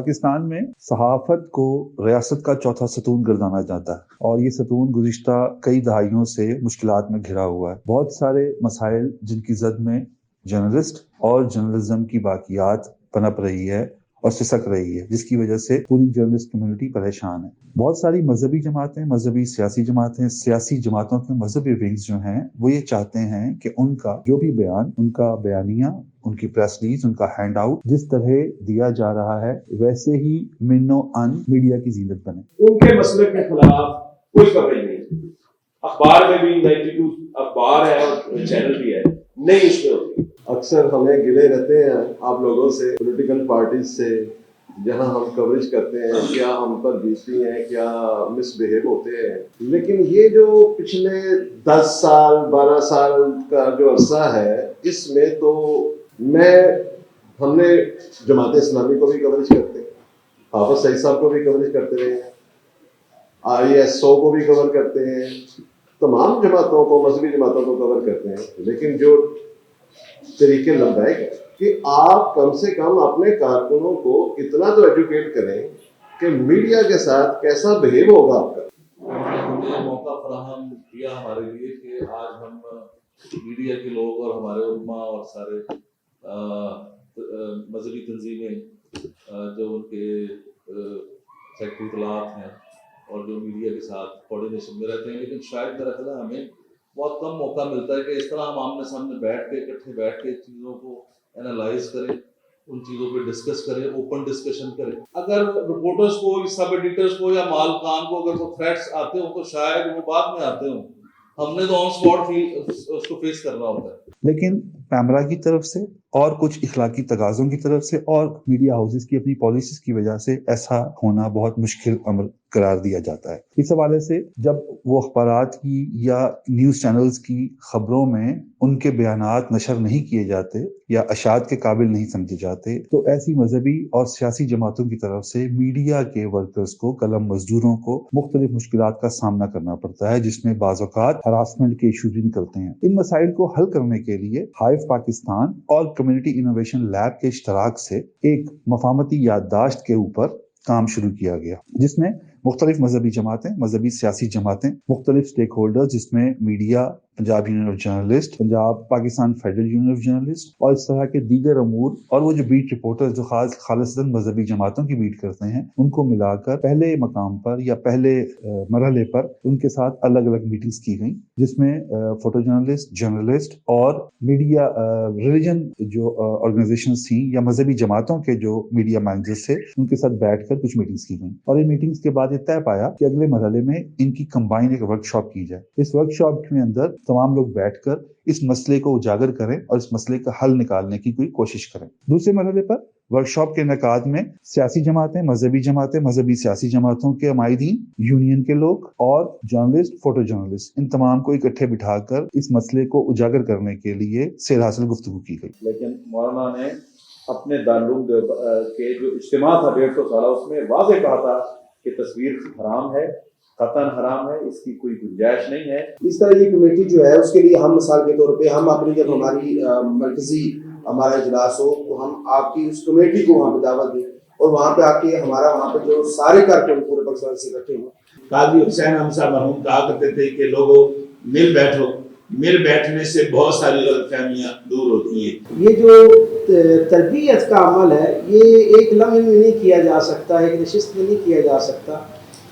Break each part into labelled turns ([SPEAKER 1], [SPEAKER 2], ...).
[SPEAKER 1] पाकिस्तान में सहाफत को रियासत का चौथा सतून गर्दाना जाता है और ये सतून गुज़िश्ता कई दहाइयों से मुश्किलात में घिरा हुआ है। बहुत सारे मसाइल जिनकी जद में जर्नलिस्ट और जर्नलिज्म की बाकियात पनप रही है और सिसक रही है, जिसकी वजह से पूरी जर्नलिस्ट कम्युनिटी परेशान है। बहुत सारी मजहबी जमातें, मजहबी सियासी जमातें, सियासी जमातों के मजहबी विंग्स जो हैं वो ये चाहते हैं कि उनका जो भी बयान, उनका बयानिया, उनकी प्रेस रिलीज, उनका हैंड आउट जिस तरह दिया जा रहा है वैसे ही मिन्नो अन मीडिया की जीनत बने।
[SPEAKER 2] उनके मसले के खिलाफ कोई कवरेज नहीं। अखबार में भी 92 अखबार है और चैनल भी है, नहीं उसमें होती।
[SPEAKER 3] अक्सर हमें गिले रहते हैं आप लोगों से, पॉलिटिकल पार्टीज से, जहां हम कवरेज करते हैं क्या हम पर बीतती हैं, क्या मिसबिहेव होते हैं। लेकिन ये जो पिछले 10 साल 12 साल का जो अरसा है, इसमें तो हमने जमात इस्लामी को भी कवरेज करते हैं, हाफिज सईद साहब को भी कवरेज करते रहे हैं, ISO को भी कवर करते हैं, तमाम जमातों को, मजहबी जमातों को कवर करते हैं। लेकिन जो तरीके लंबाए गए कि आप कम से कम अपने कारकुनों को इतना तो एजुकेट करें कि मीडिया के साथ कैसा बिहेव होगा आपका।
[SPEAKER 4] हमने मौका फराहम किया हमारे लिए कि आज हम मीडिया के लोग और हमारे उम्मा और सारे मजहबी तंजीमें जो उनके सेक्रेटरी इत्तलात हैं और जो मीडिया के साथ कोऑर्डिनेशन में रहते हैं, लेकिन शायद मेरा ख्याल है हमें बहुत कम मौका मिलता है कि इस तरह हम आमने सामने बैठ के इकट्ठे बैठ के चीज़ों को एनालाइज करें, उन चीज़ों पे डिस्कस करें, ओपन डिस्कशन करें। अगर रिपोर्टर्स को, सब एडिटर्स को या मालकान को अगर वो थ्रेट्स आते हो तो शायद वो बाद में आते हो, हमने तो ऑन स्पॉट उसको फेस करना होता है।
[SPEAKER 1] लेकिन पैमरा की तरफ से और कुछ इखलाकी तगाज़ों की तरफ से और मीडिया हाउसेस की अपनी पॉलिसीज की वजह से ऐसा होना बहुत मुश्किल अमर करार दिया जाता है। इस हवाले से जब वो अखबारात की या न्यूज़ चैनल्स की खबरों में उनके बयानात नशर नहीं किए जाते या अशात के काबिल नहीं समझे जाते, तो ऐसी मजहबी और सियासी जमातों की तरफ से मीडिया के वर्कर्स को, कलम मजदूरों को मुख्तलिफ मुश्किलात का सामना करना पड़ता है, जिसमें बाज़ औक़ात हरासमेंट के इशूज भी निकलते हैं। इन मसाइल को हल करने के लिए हाइफ पाकिस्तान और कम्युनिटी इनोवेशन लैब के इश्तराक से एक मफाहमती याददाश्त के ऊपर काम शुरू किया गया, जिसमें मुख्तलिफ मजहबी जमातें, मजहबी सियासी जमातें, मुख्तलिफ स्टेक होल्डर्स जिसमें media, Punjab union of journalist, Punjab Pakistan federal union of journalist और इस तरह के दीगर अमूर और वो जो बीट रिपोर्टर्स जो खालिसन मजहबी जमातों की बीट करते हैं, उनको मिलाकर पहले मकाम पर या पहले मरहले पर उनके साथ अलग अलग मीटिंग्स की गई, जिसमें फोटो जर्नलिस्ट, जर्नलिस्ट और मीडिया रिलीजन जो ऑर्गेनाइजेशंस थी या मजहबी जमातों के जो मीडिया मैनेजर्स थे, उनके साथ बैठकर कुछ मीटिंग्स की गई और इन मीटिंग्स के बाद ये तय पाया कि अगले मरहले में इनकी कंबाइन एक वर्कशॉप की जाए। इस वर्कशॉप के अंदर तमाम लोग बैठकर इस मसले को उजागर करें और इस मसले का हल निकालने की कोई कोशिश करें। दूसरे मरहले पर वर्कशॉप के इनेकाद में सियासी जमातें, मजहबी सियासी जमातों के अमायदीन, यूनियन के लोग और जर्नलिस्ट, फोटो जर्नलिस्ट, इन तमाम को इकट्ठे बिठाकर इस मसले को उजागर करने के लिए सेर हासिल गुफ्तगू की गई।
[SPEAKER 2] लेकिन मौलाना ने अपने दारुल के जो इज्तिमा था 150 साल, उसमें वाज़े कहा था कि तस्वीर हराम है, कतन हराम है, इसकी कोई गुंजाइश नहीं है।
[SPEAKER 5] इस तरह की कमेटी जो है उसके लिए हम मिसाल के तौर पे हम अपनी जब हमारी मरकजी हमारा इजलास हो तो हम आपकी उस कमेटी को वहाँ पे दावत दें और वहाँ पे आके हमारा वहाँ पे जो सारे कारकुन पूरे पाकिस्तान से इकट्ठे हों।
[SPEAKER 6] काजी हुसैन हमसा मरहूम कहा करते थे कि लोगों मिल बैठो, मिल बैठने से बहुत सारी गलतफहमियां दूर होती हैं।
[SPEAKER 5] ये जो तरबियत का अमल है ये एक लम्हे में नहीं किया जा सकता, एक नशिस्त में नहीं किया जा सकता।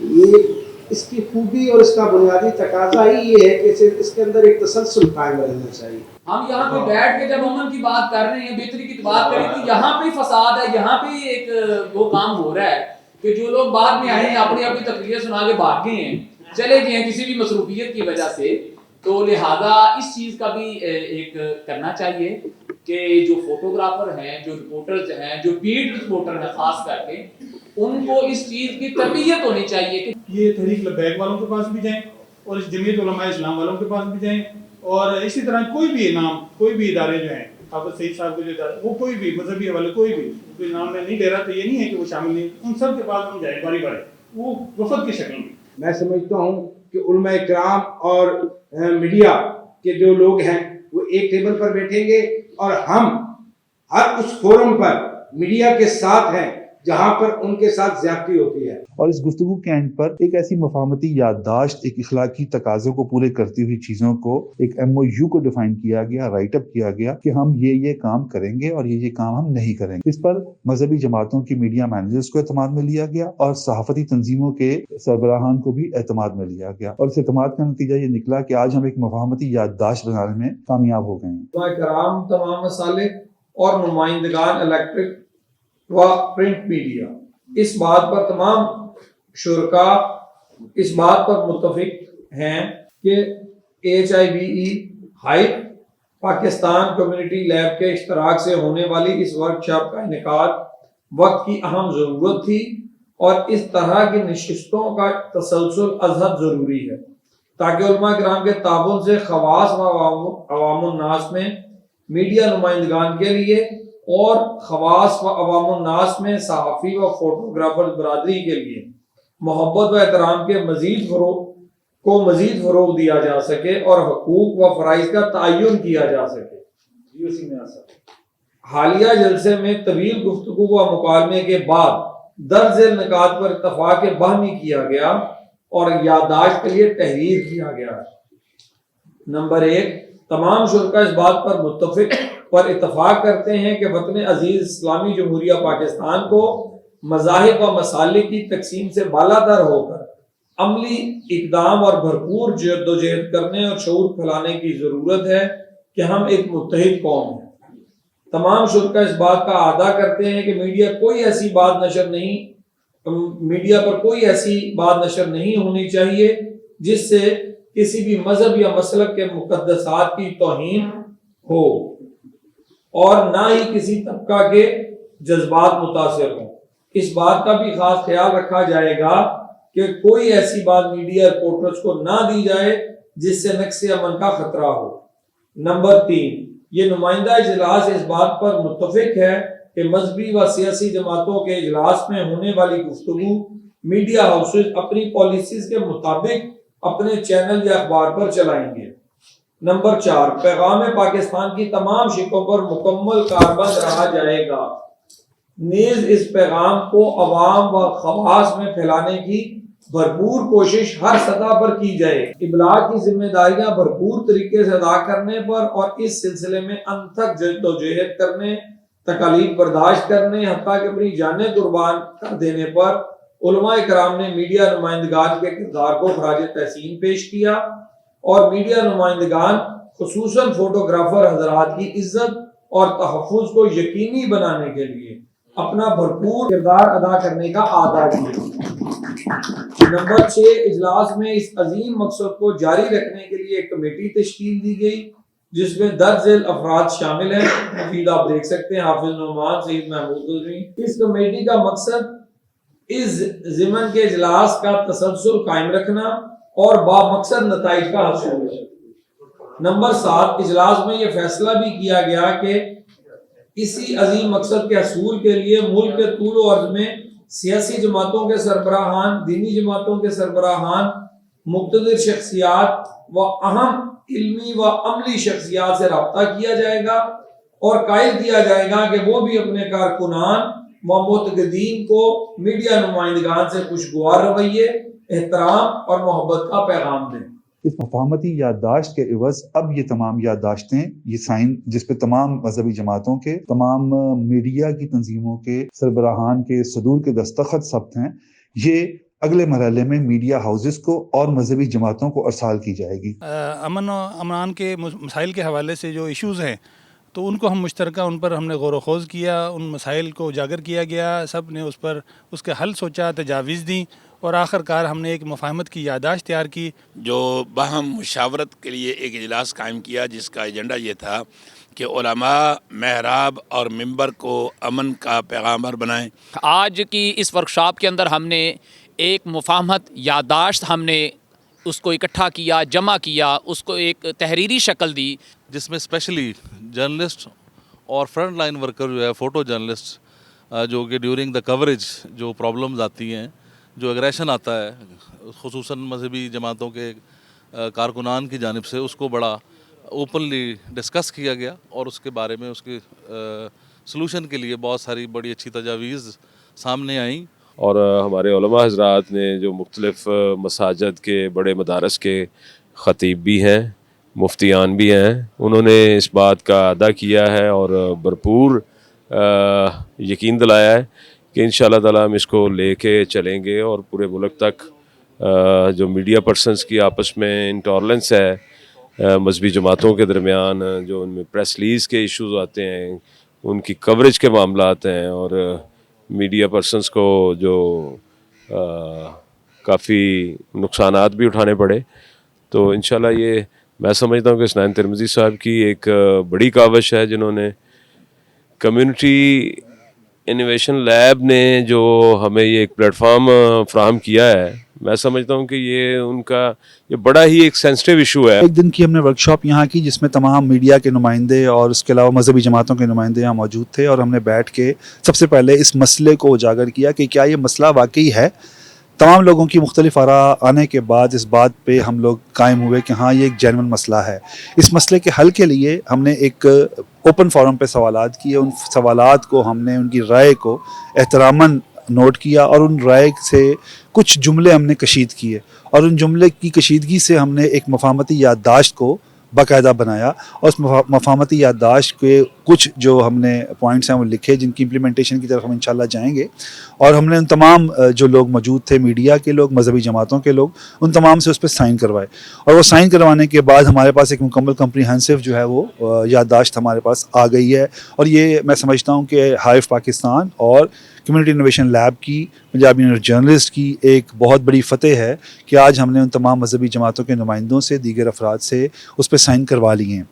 [SPEAKER 5] ये इसकी खूबी और इसका बुनियादी तकाजा ही ये है कि इसके अंदर एक तसलसल कायम रहना चाहिए।
[SPEAKER 7] हम यहाँ पे बैठ के जब अमन की बात कर रहे हैं, बेहतरी की बात करें तो यहाँ पे फसाद है, यहाँ पे एक वो काम हो रहा है कि जो लोग बाद में आए हैं अपनी अपनी तकरीरें सुना के भाग गए हैं, चले गए हैं किसी भी मसरूफियत की वजह से, तो लिहाजा इस चीज़ का भी एक करना चाहिए कि जो फोटोग्राफर हैं, जो रिपोर्टर्स हैं, जो बीट रिपोर्टर हैं खास करके, उनको इस चीज़ की तरबियत होनी चाहिए कि
[SPEAKER 6] ये तहरीक लब्बैक वालों के पास भी जाएं और इस जमीयत उलमा इस्लाम वालों के पास भी जाएं और इसी तरह कोई भी नाम, कोई भी इदारे जो हैं, हाफिज सईद साहब के जो इदारे, वो कोई भी मजहबी हवाले कोई भी नाम में नहीं ले रहा, तो ये नहीं है कि वो शामिल नहीं, उन सब के पास हम जाए बारी बारी, वो वफद की शक्ल में।
[SPEAKER 5] मैं समझता हूँ कि उलमा इकराम और मीडिया के जो लोग हैं वो एक टेबल पर बैठेंगे और हम हर उस फोरम पर मीडिया के साथ हैं जहाँ पर उनके साथ ज्यादती होती है।
[SPEAKER 1] और इस गुफ्तगू के एंड पर एक ऐसी मफाहमती याददाश्त, एक इखलाकी तकाज़ों को पूरे करती हुई चीज़ों को, एक MOU को डिफाइन किया गया, राइट अप किया गया कि हम ये काम करेंगे और ये काम हम नहीं करेंगे। इस पर मजहबी जमातों की मीडिया मैनेजर्स को एतमाद में लिया गया और सहाफती तंजीमों के सरबराहान को भी एतमाद में लिया गया, और इस एतमाद का नतीजा ये निकला कि आज हम एक मफाहमती याददाश्त बनाने में कामयाब हो गए हैं।
[SPEAKER 8] कराम तमाम मसालिक और नुमाइंदगान इलेक्ट्रिक व प्रिंट मीडिया इस बात पर तमाम शुरका इस बात पर मुत्तफिक हैं कि HIVE height Pakistan community lab के इश्तराक से होने वाली इस वर्कशॉप का इनेकाद वक्त की अहम ज़रूरत थी और इस तरह की नशिस्तों का तसलसल अज़हद ज़रूरी है ताकि उलमा किराम के ताबुन से खवास व अवामुन्नास में मीडिया नुमाइंदगान के लिए और खवास व अवामुन्नास में सहाफ़ी व फोटोग्राफर बरादरी के लिए मोहब्बत व एहतराम के मज़ीद फ़रोग़ दिया जा सके और हकूक़ व फ़राइज़ का तयन किया जा सके। हालिया जलसे में तवील गुफ्तगू व मुकालमे के बाद दर्ज निकात पर इत्तफ़ाक़ बाहमी किया गया और याददाश्त के लिए तहरीर किया गया। नंबर 1, तमाम शुरका इस बात पर मुत्तफिक पर इत्तफाक करते हैं कि वतन अजीज इस्लामी जमहूरिया पाकिस्तान को मज़ाहिब व मसालिक की तकसीम से बालातर होकर अमली इकदाम और भरपूर जद्दोजहद करने और शऊर फैलाने की ज़रूरत है कि हम एक मुत्तहिद कौम हैं। तमाम शुरका इस बात का आदा करते हैं कि मीडिया पर कोई ऐसी बात नशर नहीं होनी चाहिए जिससे किसी भी मजहब या मसलक के मुकद्दसात की तौहीन हो और ना ही किसी तबका के जज्बात मुतासिर हों। इस बात का भी खास ख्याल रखा जाएगा कि कोई ऐसी बात मीडिया रिपोर्टर्स को ना दी जाए जिससे नक्स अमन का खतरा हो। नंबर 3, ये नुमाइंदा इजलास इस बात पर मुत्तफिक है कि मजहबी व सियासी जमातों के इजलास में होने वाली गुफ्तगू मीडिया हाउसेज अपनी पॉलिसीज के मुताबिक अपने चैनल या अखबार पर चलाएंगे। नंबर 4, पैगाम पाकिस्तान की तमाम शिकों पर मुकम्मल कारबंद रहा जाएगा। नीज इस पैगाम को अवाम व खवास में फैलाने की भरपूर कोशिश हर सतह पर की जाए। इबलाग की जिम्मेदारियां भरपूर तरीके से अदा करने पर और इस सिलसिले में अनथक जद्दोजहद करने, तकालीफ बर्दाश्त करने, हत्ता कि अपनी जानें कुर्बान कर देने पर उलमाए कराम ने मीडिया नुमाइंदगान के किरदार को खराज तहसीन पेश किया और मीडिया नुमाइंदगान खुसूसन फोटोग्राफर हजरात की इज्जत और तहफ़्फ़ुज़ को यकीनी बनाने के लिए अपना भरपूर किरदार अदा करने का आदा किया। नंबर 6, इजलास में इस अजीम मकसद को जारी रखने के लिए एक कमेटी तश्कील दी गई जिसमें दर्ज अफराद शामिल हैं। मज़ीद आप देख सकते हैं हाफिज नुमान, सईद महमूद गज़वी। इस कमेटी का मकसद इस ज़िमन के इजलास का तसलसल कायम रखना और बामकसद नताइज का हासिल है। नंबर 7, इजलास में यह फैसला भी किया गया कि इसी अजीम मकसद के हसूल के लिए मुल्क के तूल व अर्ज में सियासी जमातों के सरबराहान, दीनी जमातों के सरबराहान, मुक़्तदिर शख्सियात व अहम इल्मी व अमली शख्सियात से रब्ता किया जाएगा और कायल किया जाएगा कि वो भी अपने कारकुनान व मुतक़दीन को मीडिया नुमाइंदगान से खुशगवार रवैये, एहतराम और मोहब्बत का पैगाम दें।
[SPEAKER 1] इस मफाहमती याददाश्त के इवज़ अब ये तमाम याददाश्तें, ये साइन जिस पे तमाम मजहबी जमातों के, तमाम मीडिया की तंजीमों के सरबराहान के सदूर के दस्तखत सब्त हैं, ये अगले मरहले में मीडिया हाउसेस को और मजहबी जमातों को अरसाल की जाएगी।
[SPEAKER 9] अमन और अमान के मसाइल के हवाले से जो इश्यूज़ हैं तो उनको हम मुश्तरका उन पर हमने गौर खोज किया, उन मसाइल को उजागर किया गया, सब ने उस पर उसके हल सोचा, तजावीज़ दी और आखिरकार हमने एक मुफाहमत की याददाश्त तैयार की।
[SPEAKER 10] जो बाहम मुशावरत के लिए एक इजलास कायम किया जिसका एजेंडा ये था कि उलमा महराब और मिंबर को अमन का पैगामबर बनाएं।
[SPEAKER 7] आज की इस वर्कशॉप के अंदर हमने एक मुफाहमत याददाश्त हमने उसको इकट्ठा किया, जमा किया, उसको एक तहरीरी शक्ल दी
[SPEAKER 4] जिसमें स्पेशली जर्नलिस्ट और फ्रंट लाइन वर्कर जो है, फ़ोटो जर्नलिस्ट, जो कि ड्यूरिंग द कवरेज जो प्रॉब्लम्स आती हैं, जो एग्रेशन आता है खुसूसन मजहबी जमातों के कारकुनान की जानिब से, उसको बड़ा ओपनली डिस्कस किया गया और उसके बारे में उसके सलूशन के लिए बहुत सारी बड़ी अच्छी तजावीज़
[SPEAKER 11] सामने आईं।
[SPEAKER 12] اور ہمارے علماء حضرات نے جو مختلف مساجد کے بڑے مدارس کے خطیب بھی ہیں، مفتیان بھی ہیں، انہوں نے اس بات کا اعادہ کیا ہے اور بھرپور یقین دلایا ہے کہ انشاءاللہ تعالیٰ ہم اس کو لے کے چلیں گے اور پورے ملک تک جو میڈیا پرسنز کی آپس میں انٹالرنس ہے مذہبی جماعتوں کے درمیان، جو ان میں پریس ریلیز کے ایشوز آتے ہیں، ان کی کوریج کے معاملات ہیں، اور میڈیا پرسنز کو جو کافی نقصانات بھی اٹھانے پڑے، تو انشاءاللہ یہ میں سمجھتا ہوں کہ اسنان ترمذی صاحب کی ایک بڑی کاوش ہے، جنہوں نے کمیونٹی انویشن لیب نے جو ہمیں یہ ایک پلیٹ فارم فراہم کیا ہے، میں سمجھتا ہوں کہ یہ ان کا یہ بڑا ہی ایک سینسٹیو ایشو ہے۔
[SPEAKER 1] ایک دن کی ہم نے ورک شاپ یہاں کی جس میں تمام میڈیا کے نمائندے اور اس کے علاوہ مذہبی جماعتوں کے نمائندے یہاں موجود تھے، اور ہم نے بیٹھ کے سب سے پہلے اس مسئلے کو اجاگر کیا کہ کیا یہ مسئلہ واقعی ہے۔ تمام لوگوں کی مختلف آراء آنے کے بعد اس بات پہ ہم لوگ قائم ہوئے کہ ہاں یہ ایک جینون مسئلہ ہے۔ اس مسئلے کے حل کے لیے ہم نے ایک اوپن فورم پہ سوالات کیے، ان سوالات کو ہم نے ان کی رائے کو احتراماً نوٹ کیا، اور ان رائے سے کچھ جملے ہم نے کشید کیے، اور ان جملے کی کشیدگی سے ہم نے ایک مفاہمتی یادداشت کو باقاعدہ بنایا، اور اس مفاہمتی یادداشت کے کچھ جو ہم نے پوائنٹس ہیں وہ لکھے، جن کی امپلیمنٹیشن کی طرف ہم انشاءاللہ جائیں گے، اور ہم نے ان تمام جو لوگ موجود تھے، میڈیا کے لوگ، مذہبی جماعتوں کے لوگ، ان تمام سے اس پہ سائن کروائے، اور وہ سائن کروانے کے بعد ہمارے پاس ایک مکمل کمپریہنسو جو ہے وہ یادداشت ہمارے پاس آ گئی ہے، اور یہ میں سمجھتا ہوں کہ ہائف پاکستان اور کمیونٹی انوویشن لیب کی، پنجاب یونین جرنلسٹ کی ایک بہت بڑی فتح ہے کہ آج ہم نے ان تمام مذہبی جماعتوں کے نمائندوں سے، دیگر افراد سے اس پہ سائن کروا لیے ہیں۔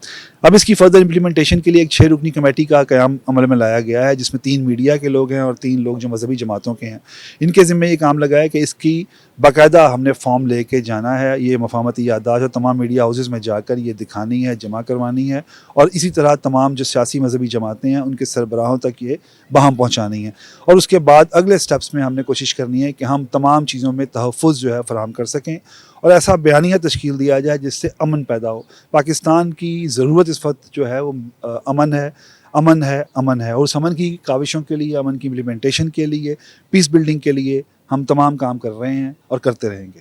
[SPEAKER 1] اب اس کی فردر امپلیمنٹیشن کے لیے ایک 6 رکنی کمیٹی کا قیام عمل میں لایا گیا ہے، جس میں 3 میڈیا کے لوگ ہیں اور 3 لوگ جو مذہبی جماعتوں کے ہیں۔ ان کے ذمہ یہ کام لگا ہے کہ اس کی باقاعدہ ہم نے فارم لے کے جانا ہے، یہ مفاہمتی یادداشت اور تمام میڈیا ہاؤسز میں جا کر یہ دکھانی ہے، جمع کروانی ہے، اور اسی طرح تمام جو سیاسی مذہبی جماعتیں ہیں ان کے سربراہوں تک یہ بہم پہنچانی ہے، اور اس کے بعد اگلے سٹیپس میں ہم نے کوشش کرنی ہے کہ ہم تمام چیزوں میں تحفظ جو ہے فراہم کر سکیں، اور ایسا بیانیہ تشکیل دیا جائے جس سے امن پیدا ہو۔ پاکستان کی ضرورت اس وقت جو ہے وہ امن ہے، امن ہے، امن ہے، اور اس امن کی کاوشوں کے لیے، امن کی امپلیمنٹیشن کے لیے، پیس بلڈنگ کے لیے ہم تمام کام کر رہے ہیں اور کرتے رہیں گے۔